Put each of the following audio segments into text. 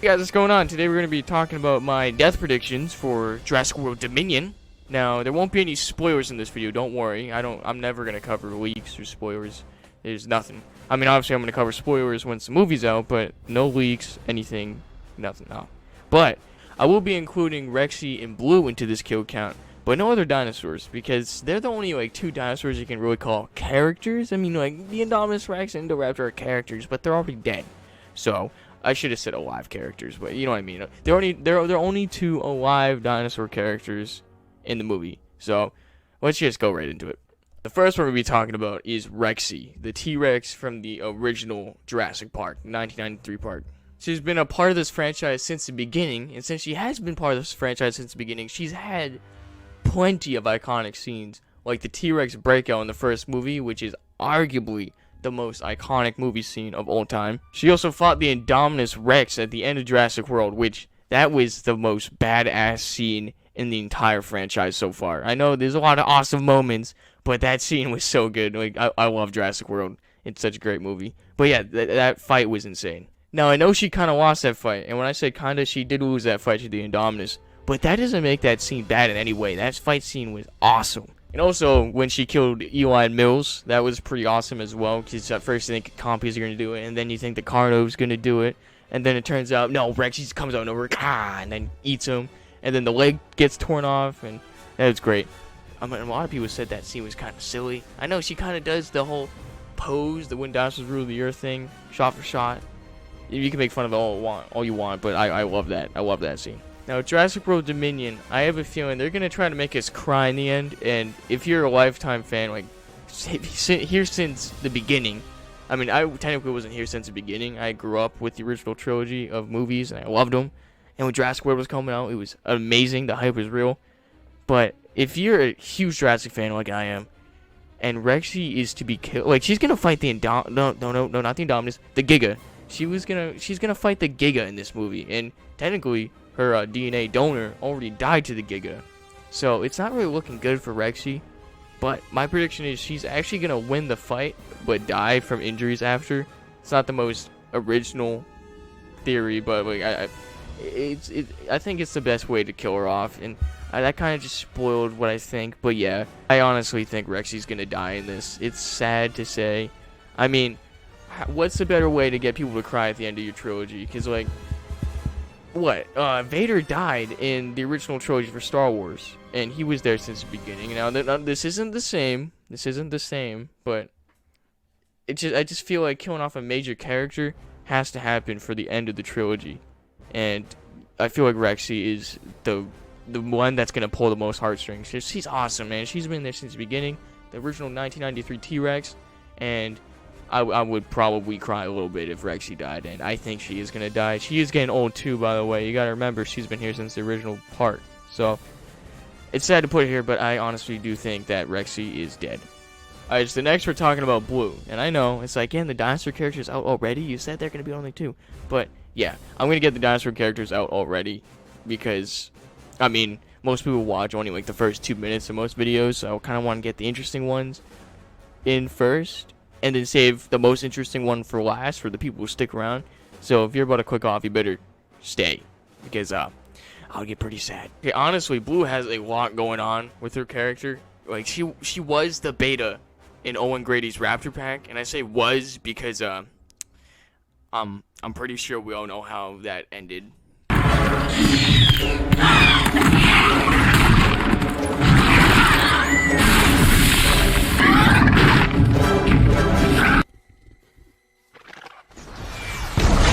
Hey guys, what's going on? Today we're going to be talking about my death predictions for Jurassic World Dominion. Now, there won't be any spoilers in this video, don't worry. I'm never going to cover leaks or spoilers. There's nothing. I mean, obviously I'm going to cover spoilers once the movie's out, but no leaks, anything, nothing, no. But I will be including Rexy and Blue into this kill count, but no other dinosaurs, because they're the only, two dinosaurs you can really call characters. I mean, the Indominus Rex and Indoraptor are characters, but they're already dead. So I should have said alive characters, but you know what I mean. They're only two alive dinosaur characters in the movie. So let's just go right into it. The first one we'll be talking about is Rexy, the T-Rex from the original Jurassic Park, 1993 park. She's been a part of this franchise since the beginning, and since she has been part of this franchise since the beginning, she's had plenty of iconic scenes, like the T-Rex breakout in the first movie, which is arguably the most iconic movie scene of all time. She also fought the Indominus Rex at the end of Jurassic World, which that was the most badass scene in the entire franchise so far. I know there's a lot of awesome moments, but that scene was so good. I love Jurassic World. It's such a great movie. But yeah, that fight was insane. Now, I know she kind of lost that fight, and when I say kind of, she did lose that fight to the Indominus, but that doesn't make that scene bad in any way. That fight scene was awesome. And also, when she killed Eli and Mills, that was pretty awesome as well, because at first you think Compies are going to do it, and then you think the Carno's going to do it, and then it turns out, no, Rexy comes out over, and then eats him, and then the leg gets torn off, and that was great. I mean, a lot of people said that scene was kind of silly. I know she kind of does the whole pose, the when dinosaurs rule the earth thing, shot for shot. You can make fun of it all you want, but I love that. I love that scene. Now, Jurassic World Dominion, I have a feeling they're going to try to make us cry in the end, and if you're a lifetime fan, here since the beginning, I mean, I technically wasn't here since the beginning. I grew up with the original trilogy of movies, and I loved them, and when Jurassic World was coming out, it was amazing, the hype was real, but if you're a huge Jurassic fan like I am, and Rexy is to be killed, she's going to fight the not the Indominus, the Giga. She's gonna fight the Giga in this movie, and technically her DNA donor already died to the Giga, so it's not really looking good for Rexy. But my prediction is she's actually gonna win the fight, but die from injuries after. It's not the most original theory, but I think it's the best way to kill her off, and that kind of just spoiled what I think. But yeah, I honestly think Rexy's gonna die in this. It's sad to say. I mean, what's a better way to get people to cry at the end of your trilogy? Because, Vader died in the original trilogy for Star Wars, and he was there since the beginning. Now, this isn't the same. This isn't the same, but I just feel like killing off a major character has to happen for the end of the trilogy, and I feel like Rexy is the one that's gonna pull the most heartstrings. She's awesome, man. She's been there since the beginning. The original 1993 T-Rex, and I would probably cry a little bit if Rexy died, and I think she is going to die. She is getting old too, by the way. You got to remember, she's been here since the original part. So, it's sad to put it here, but I honestly do think that Rexy is dead. Alright, so next we're talking about Blue. And I know, it's like, the dinosaur characters out already? You said they're going to be only two. But, yeah, I'm going to get the dinosaur characters out already, because, I mean, most people watch only, the first 2 minutes of most videos, so I kind of want to get the interesting ones in first, and then save the most interesting one for last for the people who stick around. So if you're about to click off, you better stay, because I'll get pretty sad. Okay, honestly, Blue has a lot going on with her character. She was the beta in Owen Grady's Raptor pack, and I say was because I'm pretty sure we all know how that ended.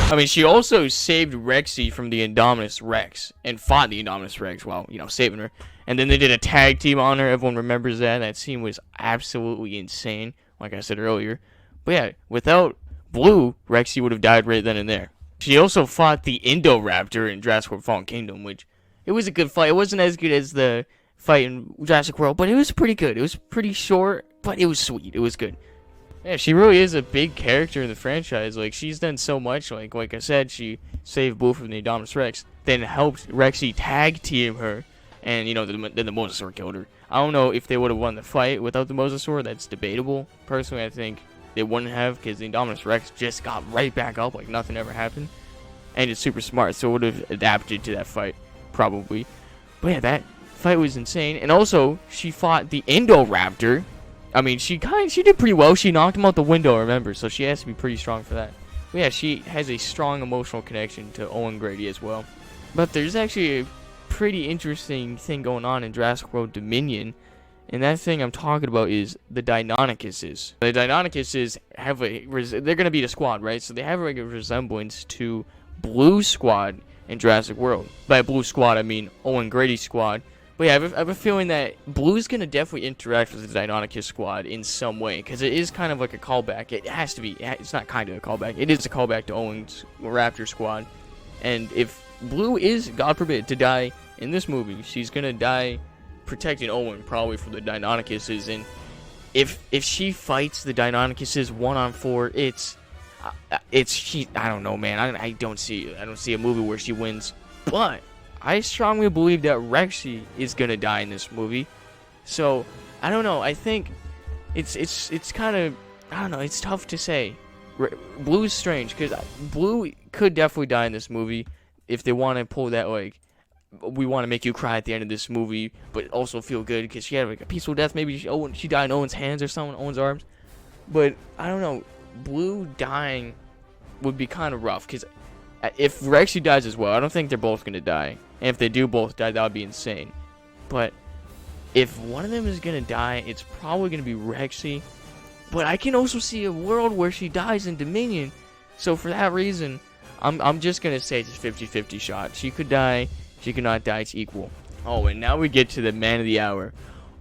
I mean, she also saved Rexy from the Indominus Rex and fought the Indominus Rex while, saving her. And then they did a tag team on her. Everyone remembers that. That scene was absolutely insane, like I said earlier. But yeah, without Blue, Rexy would have died right then and there. She also fought the Indoraptor in Jurassic World Fallen Kingdom, which, it was a good fight. It wasn't as good as the fight in Jurassic World, but it was pretty good. It was pretty short, but it was sweet. It was good. Yeah, she really is a big character in the franchise. She's done so much. Like I said, she saved Blue from the Indominus Rex, then helped Rexy tag team her, and, then the Mosasaur killed her. I don't know if they would have won the fight without the Mosasaur. That's debatable. Personally, I think they wouldn't have, because the Indominus Rex just got right back up like nothing ever happened. and it's super smart, so it would have adapted to that fight, probably. But yeah, that fight was insane. And also, she fought the Indoraptor. I mean, she did pretty well. She knocked him out the window, remember, so she has to be pretty strong for that. But yeah, she has a strong emotional connection to Owen Grady as well. But there's actually a pretty interesting thing going on in Jurassic World Dominion. And that thing I'm talking about is the Deinonychuses. The Deinonychuses have they're going to be the squad, right? So they have a resemblance to Blue Squad in Jurassic World. By Blue Squad, I mean Owen Grady's squad. But yeah, I have a feeling that Blue's going to definitely interact with the Deinonychus squad in some way. Because it is kind of like a callback. It has to be. It's not kind of a callback. It is a callback to Owen's Raptor squad. And if Blue is, God forbid, to die in this movie, she's going to die protecting Owen probably from the Deinonychuses. And if she fights the Deinonychuses 1-on-4, I don't know, man. I don't see a movie where she wins. But I strongly believe that Rexy is gonna die in this movie. So I don't know. I think it's kind of, I don't know. It's tough to say. Blue's strange because Blue could definitely die in this movie if they want to pull that, like, we want to make you cry at the end of this movie, but also feel good because she had like a peaceful death. Maybe she died in Owen's hands or something, Owen's arms. But I don't know. Blue dying would be kind of rough because if Rexy dies as well, I don't think they're both gonna die. And if they do both die, that would be insane. But if one of them is gonna die, it's probably gonna be Rexy. But I can also see a world where she dies in Dominion. So for that reason, I'm just gonna say it's a 50-50 shot. She could die. She cannot die. It's equal. Oh, and now we get to the man of the hour,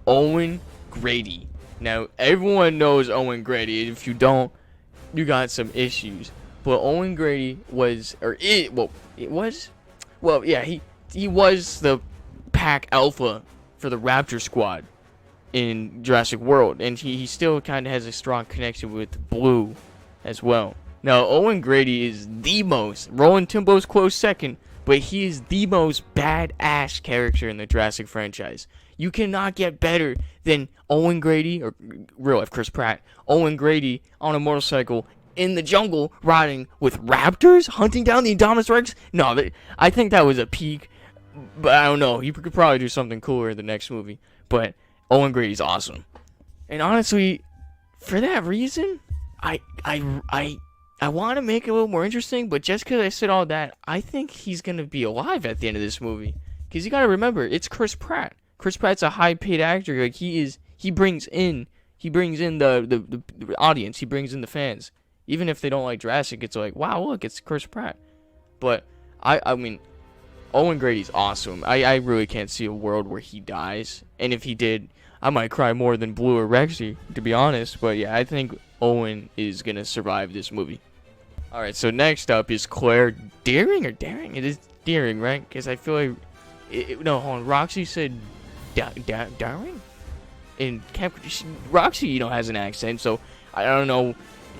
Owen Grady. Now, everyone knows Owen Grady. If you don't, you got some issues. But Owen Grady was, he was the pack alpha for the Raptor squad in Jurassic World. And he still kind of has a strong connection with Blue as well. Now, Owen Grady is the most, Roland Timbo's close second, but he is the most badass character in the Jurassic franchise. You cannot get better than Owen Grady, or real life Chris Pratt, Owen Grady on a motorcycle in the jungle riding with raptors, hunting down the Indominus Rex. No, I think that was a peak, but I don't know. You could probably do something cooler in the next movie. But Owen Grady's awesome. And honestly, for that reason, I want to make it a little more interesting, but just because I said all that, I think he's going to be alive at the end of this movie. Because you got to remember, it's Chris Pratt. Chris Pratt's a high-paid actor. Like, he brings in the audience. He brings in the fans. Even if they don't like Jurassic, it's like, wow, look, it's Chris Pratt. But, I mean, Owen Grady's awesome. I really can't see a world where he dies. And if he did, I might cry more than Blue or Rexy, to be honest. But yeah, I think Owen is going to survive this movie. Alright, so next up is Claire Dearing, or Daring? It is Dearing, right? Because I feel like, no, hold on, Roxy said Daring? And Roxy, has an accent, so I don't know.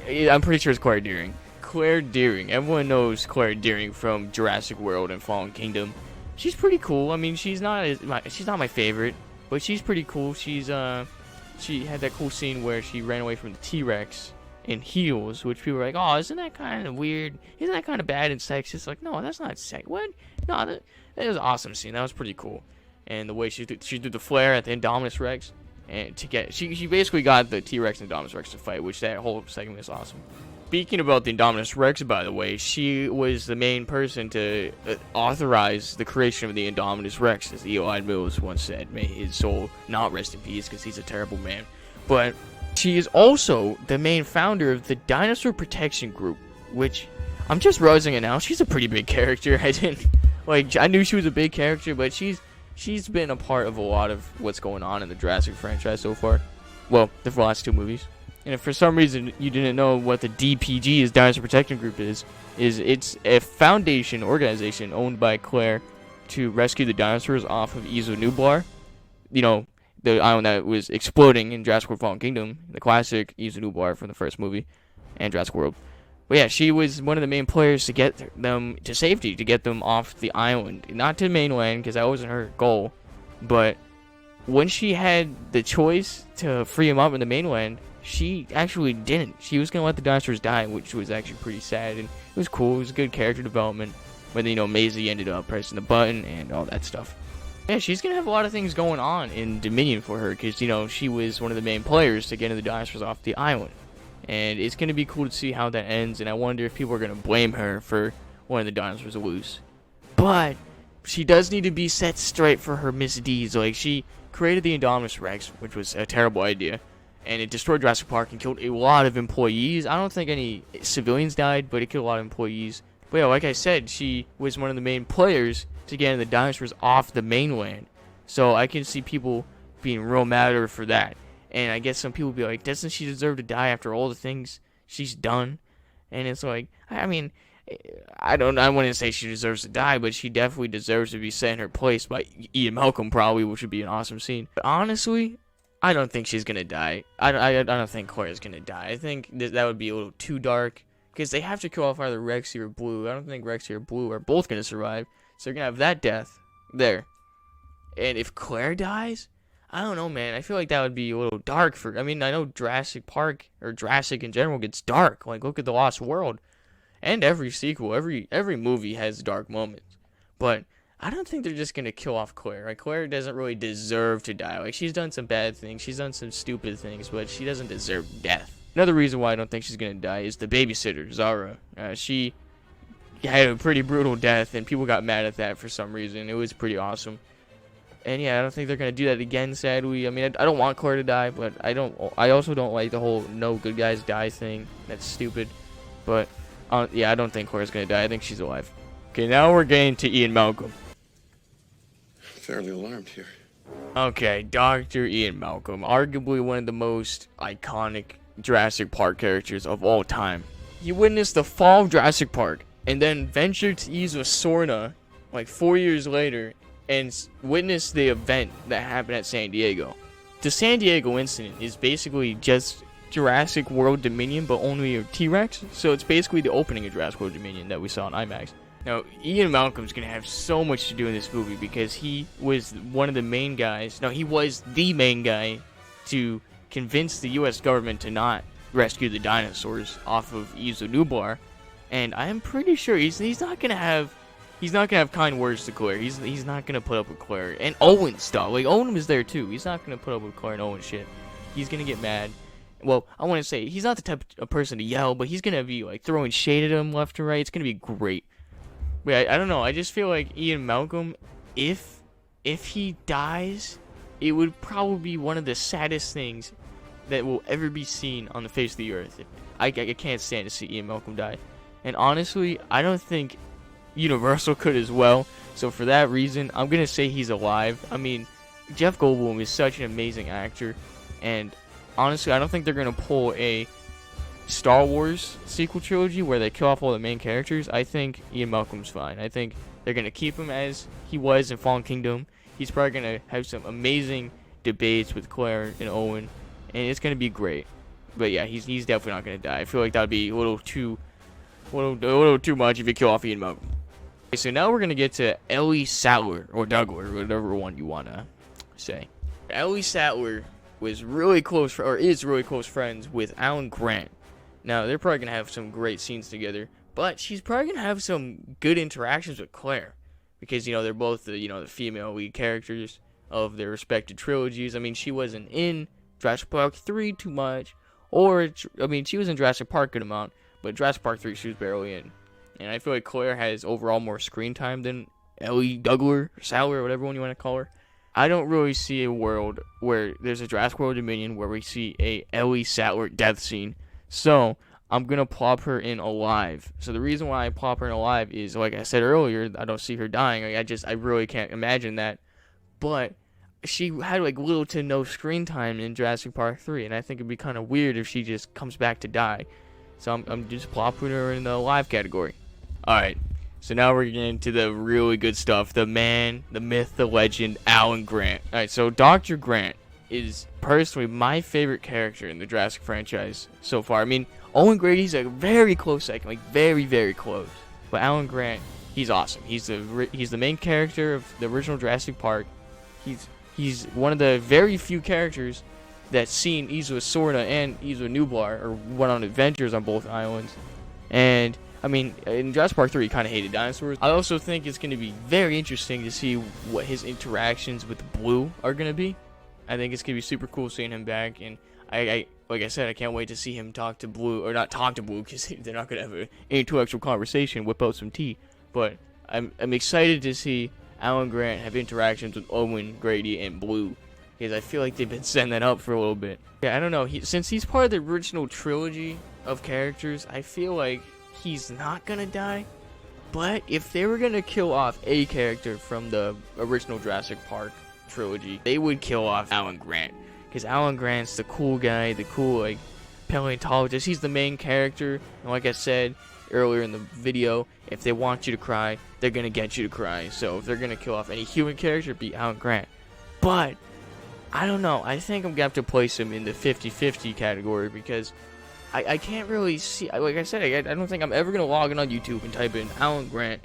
I'm pretty sure it's Claire Dearing. Claire Dearing. Everyone knows Claire Dearing from Jurassic World and Fallen Kingdom. She's pretty cool. I mean, she's not my favorite, but she's pretty cool. She had that cool scene where she ran away from the T-Rex in heels, which people were like, oh, isn't that kind of weird? Isn't that kind of bad and sexist? Like, no, that's not sex. What? No, that was an awesome scene. That was pretty cool. And the way she did the flare at the Indominus Rex, and she basically got the T-Rex and Indominus Rex to fight, which that whole segment is awesome. Speaking about the Indominus Rex, by the way, she was the main person to authorize the creation of the Indominus Rex, as Eli Mills once said. May his soul not rest in peace, because he's a terrible man. But she is also the main founder of the Dinosaur Protection Group, which I'm just realizing it now. She's a pretty big character. I knew she was a big character, but she's been a part of a lot of what's going on in the Jurassic franchise so far. Well, the last two movies. And if for some reason you didn't know what the DPG is, Dinosaur Protection Group is it's a foundation organization owned by Claire to rescue the dinosaurs off of Isla Nublar. The island that was exploding in Jurassic World Fallen Kingdom, the classic Isla Nublar from the first movie, and Jurassic World. But yeah, she was one of the main players to get them to safety, to get them off the island. Not to mainland, because that wasn't her goal. But when she had the choice to free them up in the mainland, she actually didn't. She was going to let the dinosaurs die, which was actually pretty sad. And it was cool. It was good character development. when, Maisie ended up pressing the button and all that stuff. Yeah, she's going to have a lot of things going on in Dominion for her because, she was one of the main players to get the dinosaurs off the island. And it's going to be cool to see how that ends, and I wonder if people are going to blame her for one of the dinosaurs to lose. But she does need to be set straight for her misdeeds. Like, she created the Indominus Rex, which was a terrible idea, and it destroyed Jurassic Park and killed a lot of employees. I don't think any civilians died, but it killed a lot of employees. But yeah, like I said, she was one of the main players to get the dinosaurs off the mainland. So I can see people being real mad at her for that. And I guess some people be like, doesn't she deserve to die after all the things she's done? And it's like, I mean, I wouldn't say she deserves to die, but she definitely deserves to be set in her place by Ian Malcolm, probably, which would be an awesome scene. But honestly, I don't think she's gonna die. I don't think Claire's gonna die. I think that would be a little too dark, because they have to kill off either Rexy or Blue. I don't think Rexy or Blue are both gonna survive, so you're gonna have that death there. And if Claire dies, I don't know, man. I feel like that would be a little dark for... I mean, I know Jurassic Park, or Jurassic in general, gets dark. Like, look at The Lost World. And every sequel, every movie has dark moments. But I don't think they're just going to kill off Claire. Like, Claire doesn't really deserve to die. Like, she's done some bad things. She's done some stupid things, but she doesn't deserve death. Another reason why I don't think she's going to die is the babysitter, Zara. She had a pretty brutal death, and people got mad at that for some reason. It was pretty awesome. And yeah, I don't think they're gonna do that again, sadly. I mean, I don't want Claire to die, but I also don't like the whole no good guys die thing. That's stupid. But yeah, I don't think Claire's gonna die. I think she's alive. Okay, now we're getting to Ian Malcolm. Fairly alarmed here. Okay, Dr. Ian Malcolm, arguably one of the most iconic Jurassic Park characters of all time. He witnessed the fall of Jurassic Park, and then ventured to Isla Sorna, like 4 years later, and witnessed the event that happened at San Diego. The San Diego incident is basically just Jurassic World Dominion, but only a T-Rex. So it's basically the opening of Jurassic World Dominion that we saw on IMAX. Now, Ian Malcolm's going to have so much to do in this movie because he was one of the main guys. No, he was the main guy to convince the U.S. government to not rescue the dinosaurs off of Isla Nublar. And I'm pretty sure he's not going to have... He's not going to have kind words to Claire. He's not going to put up with Claire. And Owen stuff. Like, Owen was there, too. He's not going to put up with Claire and Owen shit. He's going to get mad. Well, I want to say, he's not the type of person to yell, but he's going to be, like, throwing shade at him left and right. It's going to be great. But I don't know. I just feel like Ian Malcolm, if he dies, it would probably be one of the saddest things that will ever be seen on the face of the earth. I can't stand to see Ian Malcolm die. And honestly, I don't think Universal could as well. So for that reason, I'm going to say he's alive. I mean, Jeff Goldblum is such an amazing actor. And honestly, I don't think they're going to pull a Star Wars sequel trilogy where they kill off all the main characters. I think Ian Malcolm's fine. I think they're going to keep him as he was in Fallen Kingdom. He's probably going to have some amazing debates with Claire and Owen. And it's going to be great. But yeah, he's definitely not going to die. I feel like that would be a little too much if you kill off Ian Malcolm. Okay, so now we're going to get to Ellie Sattler, or Dougler, whatever one you want to say. Ellie Sattler was really close, or is really close friends with Alan Grant. Now, they're probably going to have some great scenes together, but she's probably going to have some good interactions with Claire. Because, they're both the female lead characters of their respective trilogies. I mean, she wasn't in Jurassic Park 3 too much, she was in Jurassic Park a good amount, but Jurassic Park 3 she was barely in. And I feel like Claire has overall more screen time than Ellie Dougler, or Sattler, or whatever one you want to call her. I don't really see a world where there's a Jurassic World Dominion where we see a Ellie Sattler death scene. So, I'm going to plop her in alive. So, the reason why I plop her in alive is, like I said earlier, I don't see her dying. I really can't imagine that. But she had, little to no screen time in Jurassic Park 3. And I think it'd be kind of weird if she just comes back to die. So, I'm just plopping her in the alive category. Alright, so now we're getting into the really good stuff. The man, the myth, the legend, Alan Grant. Alright, so Dr. Grant is personally my favorite character in the Jurassic franchise so far. I mean, Owen Grady's a very close second, very, very close. But Alan Grant, he's awesome. He's the main character of the original Jurassic Park. He's one of the very few characters that's seen Isla Sorna and Isla Nublar, or went on adventures on both islands. And I mean, in Jurassic Park 3, he kind of hated dinosaurs. I also think it's going to be very interesting to see what his interactions with Blue are going to be. I think it's going to be super cool seeing him back, and I like I said, I can't wait to see him talk to Blue, or not talk to Blue, because they're not going to have an intellectual conversation, whip out some tea. But I'm excited to see Alan Grant have interactions with Owen Grady and Blue, because I feel like they've been setting that up for a little bit. Yeah, I don't know. Since he's part of the original trilogy of characters, I feel like he's not gonna die. But if they were gonna kill off a character from the original Jurassic Park trilogy, they would kill off Alan Grant, because Alan Grant's the cool guy, the cool like paleontologist. He's the main character, and like I said earlier in the video, if they want you to cry, they're gonna get you to cry. So if they're gonna kill off any human character, it'd be Alan Grant. But I don't know. I think I'm gonna have to place him in the 50-50 category, because I can't really see. Like I said, I don't think I'm ever gonna log in on YouTube and type in Alan Grant,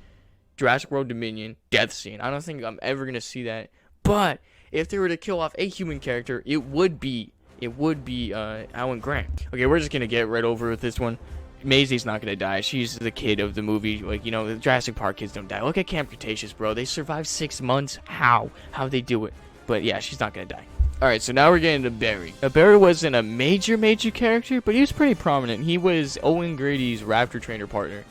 Jurassic World Dominion, death scene. I don't think I'm ever gonna see that. But if they were to kill off a human character, it would be Alan Grant. Okay, we're just gonna get right over with this one. Maisie's not gonna die. She's the kid of the movie. Like, you know, the Jurassic Park kids don't die. Look at Camp Cretaceous, bro. They survived 6 months. How'd they do it? But yeah, she's not gonna die. Alright, so now we're getting to Barry. Now, Barry wasn't a major character, but he was pretty prominent. He was Owen Grady's raptor trainer partner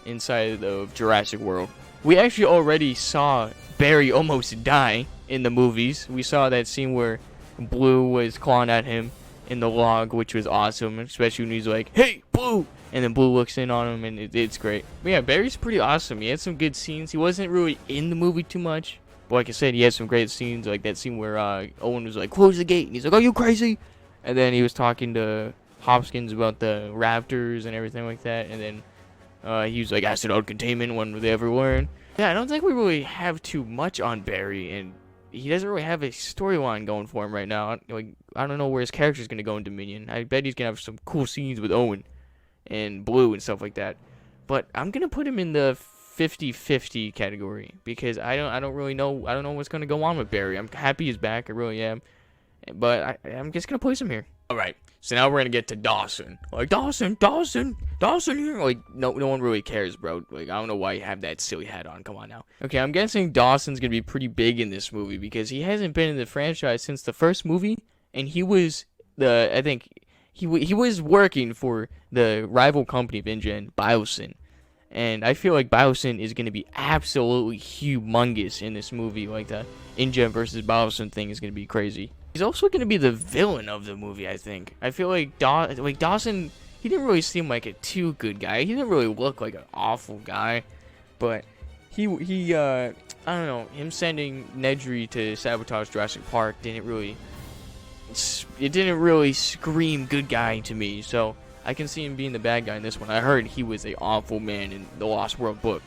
inside of Jurassic World. We actually already saw Barry almost die in the movies. We saw that scene where Blue was clawing at him in the log, which was awesome, especially when he's like, "Hey, Blue!" And then Blue looks in on him, and it's great. But yeah, Barry's pretty awesome. He had some good scenes. He wasn't really in the movie too much, but like I said, he had some great scenes, like that scene where Owen was like, "Close the gate," and he's like, "Are you crazy?" And then he was talking to Hopkins about the raptors and everything like that, and then he was like, "Acid out containment, when would they ever learn?" Yeah, I don't think we really have too much on Barry, and he doesn't really have a storyline going for him right now. Like, I don't know where his character's gonna go in Dominion. I bet he's gonna have some cool scenes with Owen and Blue and stuff like that. But I'm gonna put him in the 50-50 category, because I don't really know. I don't know what's gonna go on with Barry. I'm happy he's back. I really am. But I'm just gonna place him here. All right. So now we're gonna get to Dawson. Like, Dawson here. Like, no one really cares, bro. Like, I don't know why you have that silly hat on. Come on now. Okay, I'm guessing Dawson's gonna be pretty big in this movie, because he hasn't been in the franchise since the first movie, and he was I think he was working for the rival company of InGen, Dawson. And I feel like Dawson is going to be absolutely humongous in this movie. Like, the InGen versus Dawson thing is going to be crazy. He's also going to be the villain of the movie, I think. I feel like Dawson, he didn't really seem like a too good guy. He didn't really look like an awful guy. But he I don't know, him sending Nedry to sabotage Jurassic Park didn't really scream good guy to me. So I can see him being the bad guy in this one. I heard he was an awful man in the Lost World book.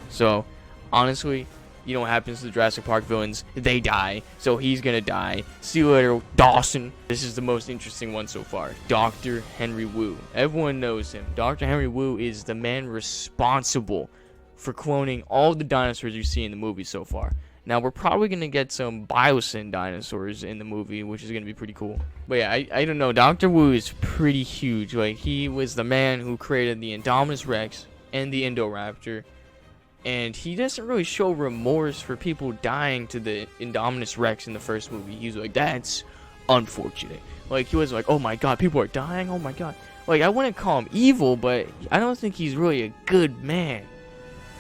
So, honestly, you know what happens to the Jurassic Park villains? They die. So he's gonna die. See you later, Dawson. This is the most interesting one so far. Dr. Henry Wu. Everyone knows him. Dr. Henry Wu is the man responsible for cloning all the dinosaurs you see in the movie so far. Now, we're probably going to get some Biosyn dinosaurs in the movie, which is going to be pretty cool. But yeah, I don't know. Dr. Wu is pretty huge. Like, he was the man who created the Indominus Rex and the Indoraptor. And he doesn't really show remorse for people dying to the Indominus Rex in the first movie. He's like, that's unfortunate. Like, he was like, oh my god, people are dying? Oh my god. Like, I wouldn't call him evil, but I don't think he's really a good man.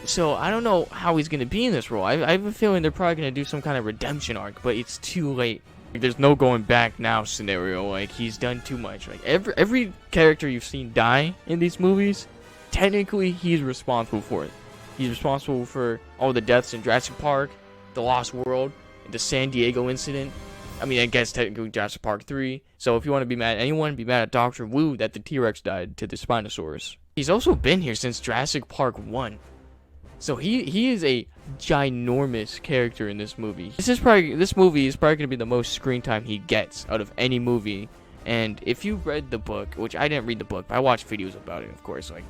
So, I don't know how he's going to be in this role. I have a feeling they're probably going to do some kind of redemption arc, but it's too late. Like, there's no going back now scenario. Like, he's done too much. Like, every character you've seen die in these movies, technically, he's responsible for it. He's responsible for all the deaths in Jurassic Park, the Lost World, the San Diego incident. I mean, I guess technically Jurassic Park 3. So, if you want to be mad at anyone, be mad at Dr. Wu that the T-Rex died to the Spinosaurus. He's also been here since Jurassic Park 1. So he is a ginormous character in this movie. This movie is probably going to be the most screen time he gets out of any movie. And if you read the book, which I didn't read the book, but I watched videos about it, of course. Like,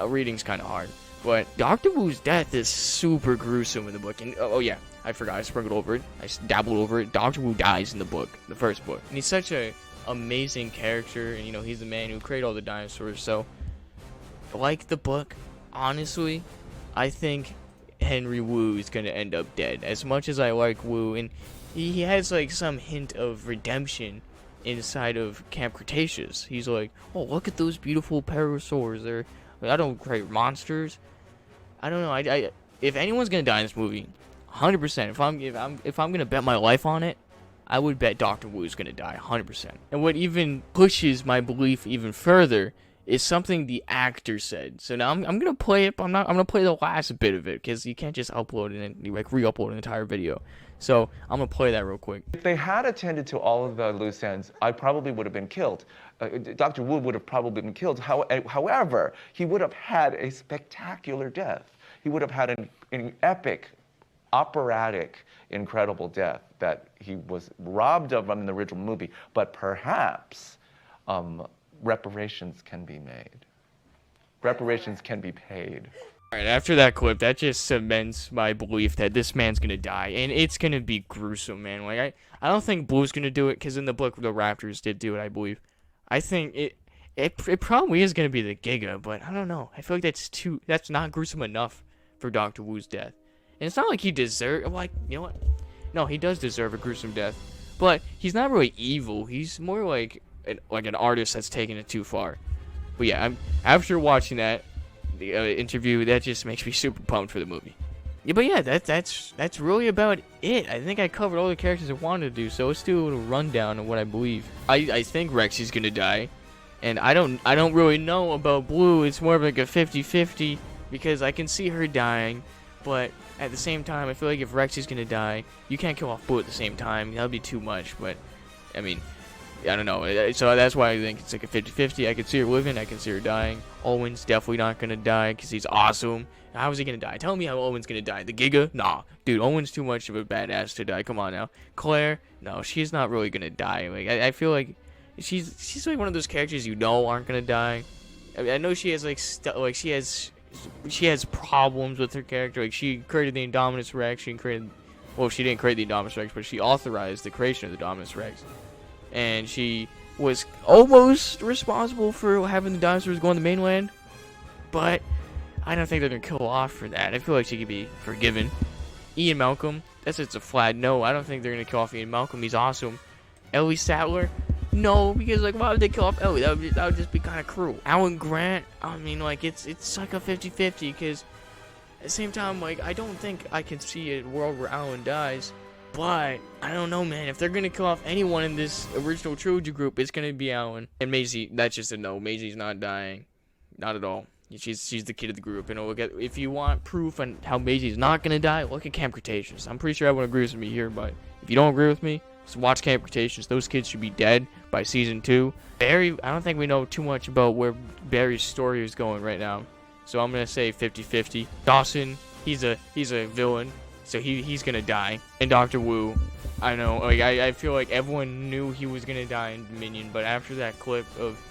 reading's kind of hard. But Dr. Wu's death is super gruesome in the book. And oh yeah, I forgot. I sprinkled over it. I dabbled over it. Dr. Wu dies in the book, the first book. And he's such a amazing character. And, you know, he's the man who created all the dinosaurs. So, like the book, honestly, I think Henry Wu is gonna end up dead. As much as I like Wu, and he has like some hint of redemption inside of Camp Cretaceous. He's like, oh, look at those beautiful pterosaurs. I don't create monsters. I don't know. If anyone's gonna die in this movie, 100%. If I'm gonna bet my life on it, I would bet Dr. Wu is gonna die 100%. And what even pushes my belief even further is something the actor said. So now I'm gonna play it. But I'm gonna play the last bit of it because you can't just upload it and like re-upload an entire video. So I'm gonna play that real quick. If they had attended to all of the loose ends, I probably would have been killed. Dr. Wu would have probably been killed. However, he would have had a spectacular death. He would have had an epic, operatic, incredible death that he was robbed of in the original movie. But perhaps reparations can be made. Reparations can be paid. Alright, after that clip, that just cements my belief that this man's gonna die, and it's gonna be gruesome, man. Like, I don't think Blue's gonna do it, because in the book, the Raptors did do it, I believe. I think it probably is gonna be the Giga, but I don't know. I feel like that's not gruesome enough for Dr. Wu's death. And it's not like he deserves, like, you know what? No, he does deserve a gruesome death, but he's not really evil. He's more like an artist that's taken it too far. But yeah, after watching that interview, that just makes me super pumped for the movie. Yeah, but yeah, that's really about it. I think I covered all the characters I wanted to do, so let's do a little rundown of what I believe. I think Rexy's gonna die, and I don't really know about Blue. It's more of like a 50-50 because I can see her dying, but at the same time, I feel like if Rexy's gonna die, you can't kill off Blue at the same time. That would be too much, but I mean, I don't know. So that's why I think it's like a 50-50. I can see her living. I can see her dying. Owen's definitely not going to die because he's awesome. How is he going to die? Tell me how Owen's going to die. The Giga? Nah. Dude, Owen's too much of a badass to die. Come on now. Claire? No, she's not really going to die. Like I feel like she's like one of those characters you know aren't going to die. I mean, I know she has like she has problems with her character. Like she created the Indominus Rex. She didn't create the Indominus Rex, but she authorized the creation of the Indominus Rex. And she was almost responsible for having the dinosaurs go on the mainland, but I don't think they're gonna kill her off for that. I feel like she could be forgiven. Ian Malcolm, that's just a flat no. I don't think they're gonna kill off Ian Malcolm. He's awesome. Ellie Sattler, no, because like why would they kill off Ellie? That would just be kind of cruel. Alan Grant, I mean like it's like a 50-50 because at the same time like I don't think I can see a world where Alan dies. But, I don't know, man. If they're going to kill off anyone in this original trilogy group, it's going to be Alan. And Maisie, that's just a no. Maisie's not dying. Not at all. She's the kid of the group. And if you want proof on how Maisie's not going to die, look at Camp Cretaceous. I'm pretty sure everyone agrees with me here, but if you don't agree with me, just watch Camp Cretaceous. Those kids should be dead by season 2. Barry, I don't think we know too much about where Barry's story is going right now. So I'm going to say 50-50. Dawson, he's a villain. So he's gonna die. And Dr. Wu, I know, like I feel like everyone knew he was gonna die in Dominion, but after that clip of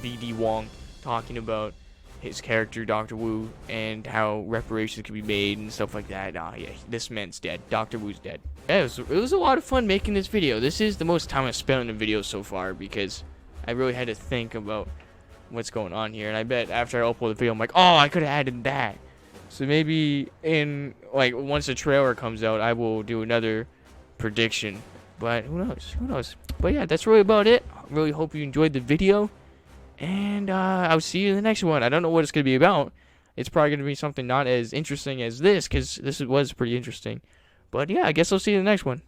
V.D. Wong talking about his character Dr. Wu and how reparations could be made and stuff like that, yeah, this man's dead. Dr. Wu's dead. Yeah, it was a lot of fun making this video. This is the most time I've spent on a video so far because I really had to think about what's going on here. And I bet after I upload the video, I'm like, oh, I could have added that. So maybe in, like, once the trailer comes out, I will do another prediction. But who knows? Who knows? But yeah, that's really about it. I really hope you enjoyed the video. And I'll see you in the next one. I don't know what it's going to be about. It's probably going to be something not as interesting as this, because this was pretty interesting. But yeah, I guess I'll see you in the next one.